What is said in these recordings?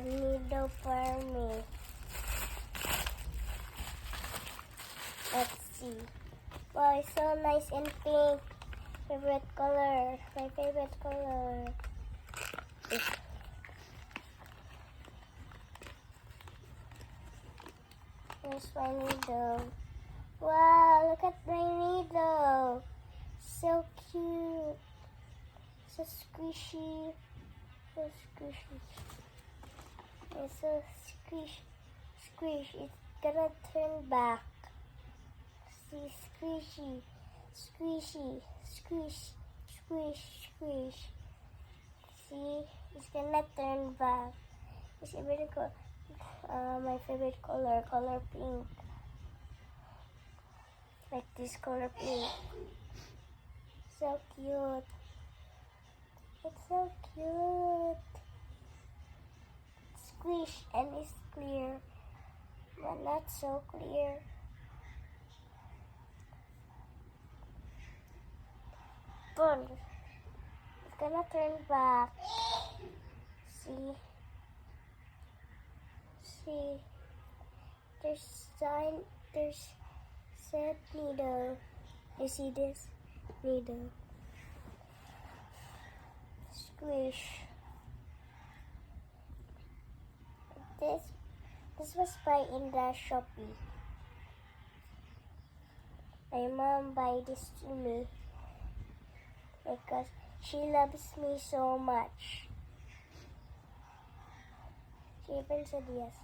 needle for me. Let's see. Wow, it's so nice and pink. Favorite color. My favorite color. Here's my needle. Wow, look at my needle. So cute. So squishy. So squishy. It's so squish. It's gonna turn back. See, squishy. Squish. See, it's gonna turn back. It's even my favorite color pink. Like this color pink. So cute. It's so cute. Squish and it's clear, but not so clear. Boom. It's gonna turn back. See? There's set needle. You see this? Needle. Squish. This was buy in the Shopee. My mom buy this to me because she loves me so much. She even said yes.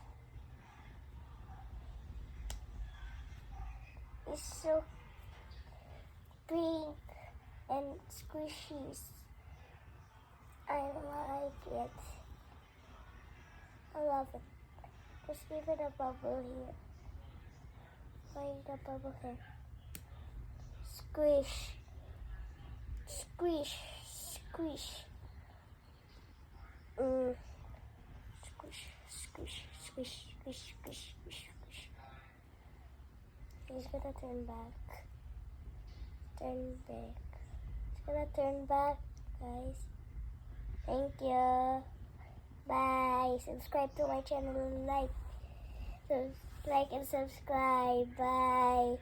It's so pink and squishy. I like it. I love it. Just give it a bubble here. Find the bubble here. Squish. Squish. Squish. He's gonna turn back. It's gonna turn back, guys. Thank you. Bye. Subscribe to my channel. Like and subscribe. Bye.